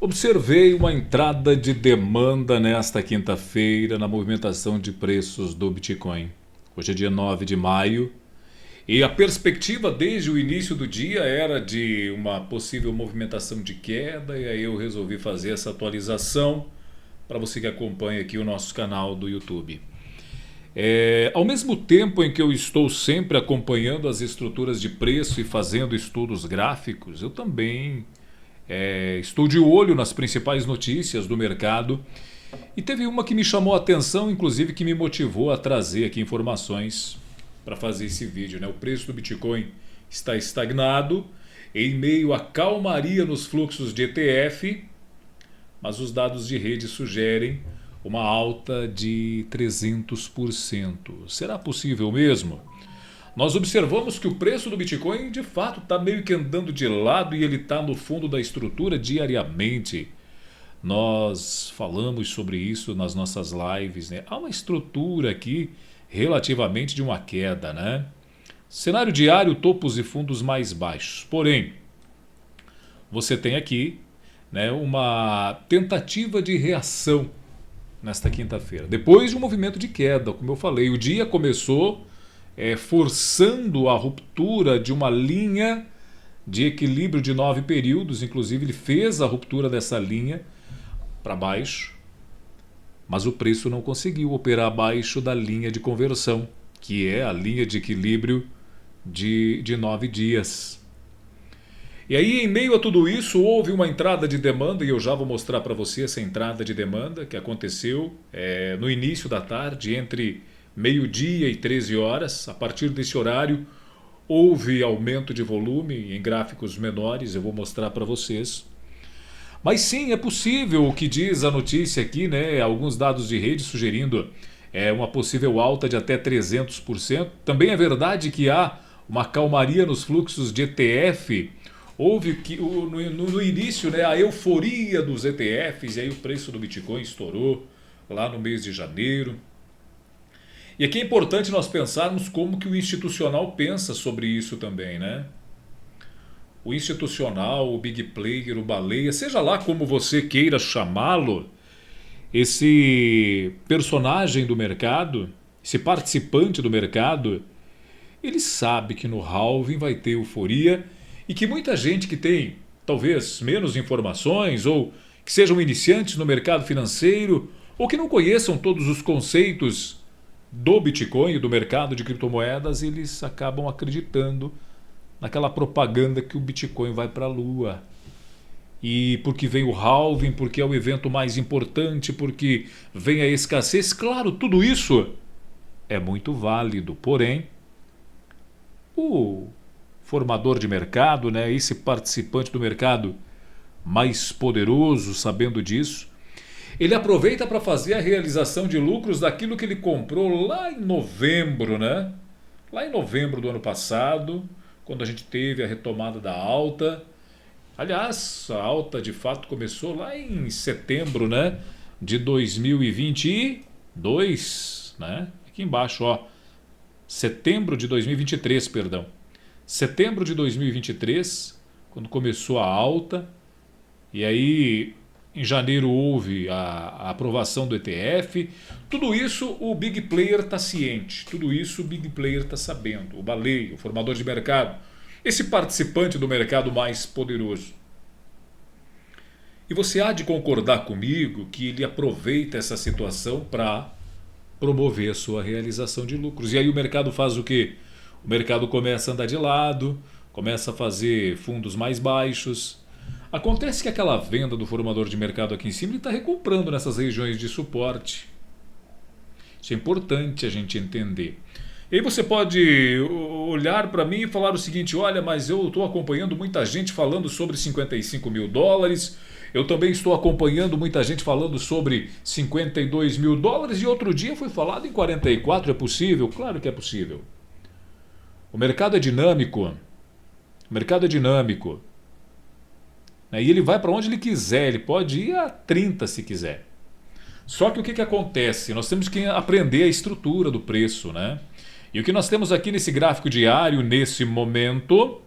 Observei uma entrada de demanda nesta quinta-feira na movimentação de preços do Bitcoin. Hoje é dia 9 de maio e a perspectiva desde o início do dia era de uma possível movimentação de queda, e aí eu resolvi fazer essa atualização para você que acompanha aqui o nosso canal do YouTube. Ao mesmo tempo em que eu estou sempre acompanhando as estruturas de preço e fazendo estudos gráficos, eu também estou de olho nas principais notícias do mercado, e teve uma que me chamou a atenção, inclusive que me motivou a trazer aqui informações para fazer esse vídeo, né? O preço do Bitcoin está estagnado em meio à calmaria nos fluxos de ETF, mas os dados de rede sugerem uma alta de 300%. Será possível mesmo? Nós observamos que o preço do Bitcoin de fato está meio que andando de lado e ele está no fundo da estrutura diariamente. Nós falamos sobre isso nas nossas lives, né? Há uma estrutura aqui relativamente de uma queda, né? Cenário diário, topos e fundos mais baixos. Porém, você tem aqui, né, uma tentativa de reação nesta quinta-feira. Depois de um movimento de queda, como eu falei, o dia começou forçando a ruptura de uma linha de equilíbrio de 9 períodos. Inclusive ele fez a ruptura dessa linha para baixo, mas o preço não conseguiu operar abaixo da linha de conversão, que é a linha de equilíbrio de 9 dias. E aí, em meio a tudo isso, houve uma entrada de demanda, e eu já vou mostrar para você essa entrada de demanda que aconteceu no início da tarde, entre meio-dia e 13 horas. A partir desse horário, houve aumento de volume em gráficos menores, eu vou mostrar para vocês. Mas sim, é possível, o que diz a notícia aqui, né? Alguns dados de rede sugerindo uma possível alta de até 300%. Também é verdade que há uma calmaria nos fluxos de ETF. Houve que no início, né, a euforia dos ETFs, e aí o preço do Bitcoin estourou lá no mês de janeiro. E aqui é importante nós pensarmos como que o institucional pensa sobre isso também, né? O institucional, o big player, o baleia, seja lá como você queira chamá-lo, esse personagem do mercado, esse participante do mercado, ele sabe que no halving vai ter euforia, e que muita gente que tem talvez menos informações, ou que sejam iniciantes no mercado financeiro, ou que não conheçam todos os conceitos do Bitcoin e do mercado de criptomoedas, eles acabam acreditando naquela propaganda que o Bitcoin vai para a lua. E porque vem o halving, porque é o evento mais importante, porque vem a escassez. Claro, tudo isso é muito válido, porém o formador de mercado, né, esse participante do mercado mais poderoso, sabendo disso, ele aproveita para fazer a realização de lucros daquilo que ele comprou lá em novembro, né? Lá em novembro do ano passado, quando a gente teve a retomada da alta. Aliás, a alta de fato começou lá em setembro, né, de 2022, né? Aqui embaixo, ó, setembro de 2023, perdão. Setembro de 2023, quando começou a alta, e aí em janeiro houve a aprovação do ETF. Tudo isso o big player está ciente, tudo isso o big player está sabendo, o baleia, o formador de mercado, esse participante do mercado mais poderoso. E você há de concordar comigo que ele aproveita essa situação para promover a sua realização de lucros. E aí o mercado faz o quê? O mercado começa a andar de lado, começa a fazer fundos mais baixos. Acontece que aquela venda do formador de mercado aqui em cima, ele está recomprando nessas regiões de suporte. Isso é importante a gente entender. E aí você pode olhar para mim e falar o seguinte: olha, mas eu estou acompanhando muita gente falando sobre 55 mil dólares, eu também estou acompanhando muita gente falando sobre 52 mil dólares, e outro dia foi falado em 44, é possível? Claro que é possível. O mercado é dinâmico. O mercado é dinâmico. E ele vai para onde ele quiser. Ele pode ir a 30 se quiser. Só que o que acontece? Nós temos que aprender a estrutura do preço, né? E o que nós temos aqui nesse gráfico diário, nesse momento,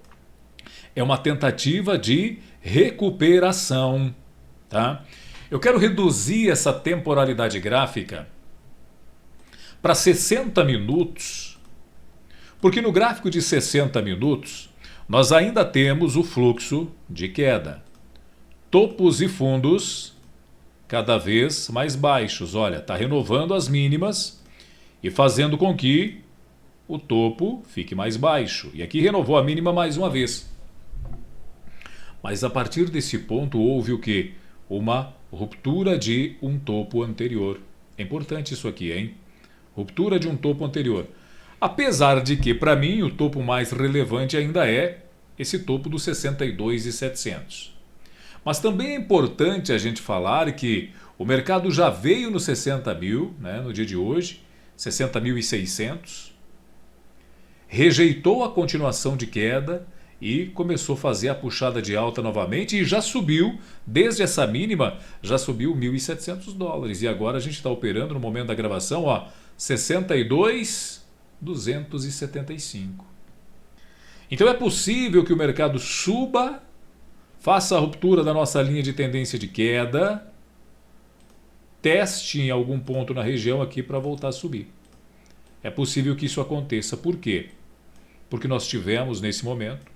é uma tentativa de recuperação. tá? Eu quero reduzir essa temporalidade gráfica para 60 minutos, porque no gráfico de 60 minutos nós ainda temos o fluxo de queda. Topos e fundos cada vez mais baixos. Olha, está renovando as mínimas e fazendo com que o topo fique mais baixo. E aqui renovou a mínima mais uma vez. Mas a partir desse ponto houve o quê? Uma ruptura de um topo anterior. É importante isso aqui, hein? Ruptura de um topo anterior. Apesar de que, para mim, o topo mais relevante ainda é esse topo dos 62.700. Mas também é importante a gente falar que o mercado já veio nos 60 mil, né, no dia de hoje, 60.600, rejeitou a continuação de queda e começou a fazer a puxada de alta novamente e já subiu, desde essa mínima, já subiu $1.700. E agora a gente está operando no momento da gravação, ó, 62.275. Então é possível que o mercado suba, faça a ruptura da nossa linha de tendência de queda, teste em algum ponto na região aqui para voltar a subir. É possível que isso aconteça. Por quê? Porque nós tivemos, nesse momento,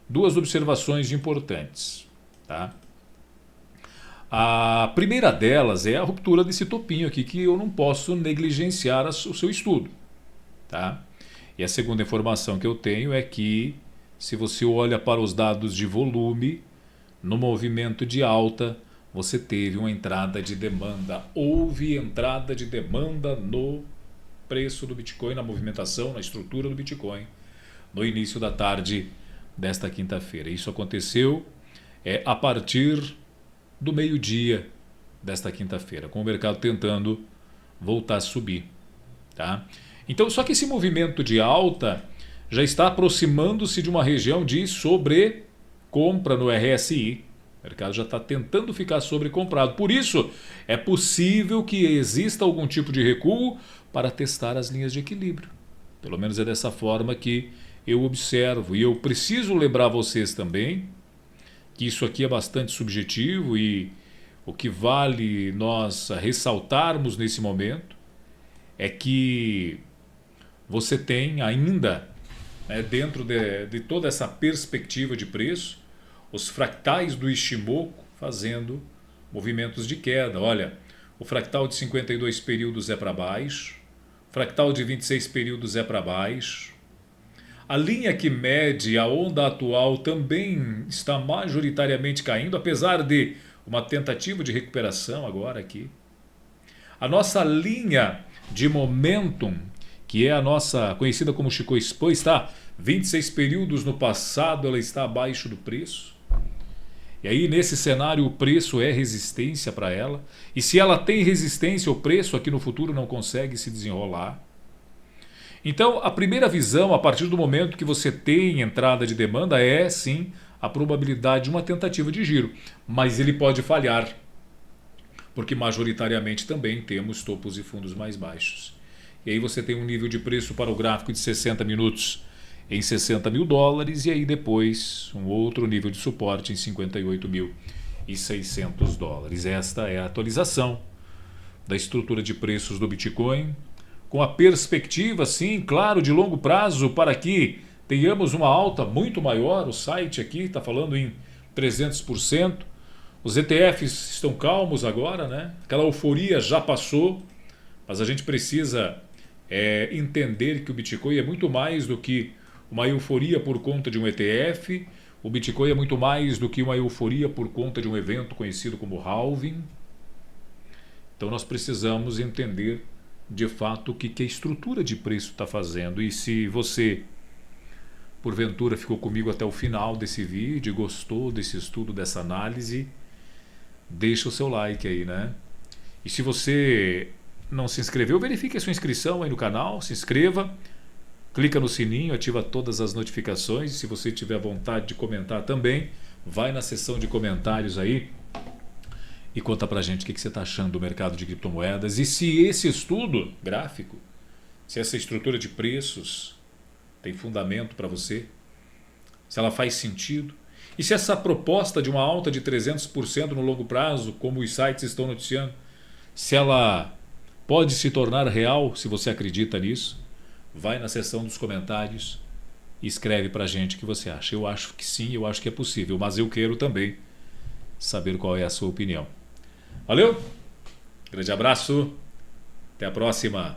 duas observações importantes. Tá? A primeira delas é a ruptura desse topinho aqui, que eu não posso negligenciar o seu estudo. Tá? E a segunda informação que eu tenho é que, se você olha para os dados de volume, no movimento de alta, você teve uma entrada de demanda. Houve entrada de demanda no preço do Bitcoin, na movimentação, na estrutura do Bitcoin, no início da tarde desta quinta-feira. Isso aconteceu a partir do meio-dia desta quinta-feira, com o mercado tentando voltar a subir. Tá? Então, só que esse movimento de alta já está aproximando-se de uma região de sobrecompra no RSI. O mercado já está tentando ficar sobrecomprado. Por isso, é possível que exista algum tipo de recuo para testar as linhas de equilíbrio. Pelo menos é dessa forma que eu observo. E eu preciso lembrar vocês também que isso aqui é bastante subjetivo e o que vale nós ressaltarmos nesse momento é que você tem ainda, né, dentro de toda essa perspectiva de preço, os fractais do Ishimoku fazendo movimentos de queda. Olha, o fractal de 52 períodos é para baixo, o fractal de 26 períodos é para baixo. A linha que mede a onda atual também está majoritariamente caindo, apesar de uma tentativa de recuperação agora aqui. A nossa linha de momentum, que é a nossa conhecida como Chicoio Span, está 26 períodos no passado, ela está abaixo do preço. E aí, nesse cenário, o preço é resistência para ela. E se ela tem resistência, o preço aqui no futuro não consegue se desenrolar. Então, a primeira visão, a partir do momento que você tem entrada de demanda, é sim a probabilidade de uma tentativa de giro. Mas ele pode falhar, porque majoritariamente também temos topos e fundos mais baixos. E aí você tem um nível de preço para o gráfico de 60 minutos em $60 mil, e aí depois um outro nível de suporte em $58.600. Esta é a atualização da estrutura de preços do Bitcoin, com a perspectiva, sim, claro, de longo prazo, para que tenhamos uma alta muito maior. O site aqui está falando em 300%. Os ETFs estão calmos agora, né? Aquela euforia já passou, mas a gente precisa entender que o Bitcoin é muito mais do que uma euforia por conta de um ETF. O Bitcoin é muito mais do que uma euforia por conta de um evento conhecido como halving. Então nós precisamos entender de fato o que a estrutura de preço está fazendo. E se você, porventura, ficou comigo até o final desse vídeo e gostou desse estudo, dessa análise, deixa o seu like aí, né? E se você não se inscreveu, verifique a sua inscrição aí no canal, se inscreva, clica no sininho, ativa todas as notificações. Se você tiver vontade de comentar também, vai na seção de comentários aí e conta pra gente o que você está achando do mercado de criptomoedas. E se esse estudo gráfico, se essa estrutura de preços tem fundamento para você, se ela faz sentido. E se essa proposta de uma alta de 300% no longo prazo, como os sites estão noticiando, se ela pode se tornar real, se você acredita nisso, vai na seção dos comentários e escreve pra gente o que você acha. Eu acho que sim, eu acho que é possível, mas eu quero também saber qual é a sua opinião. Valeu? Grande abraço, até a próxima.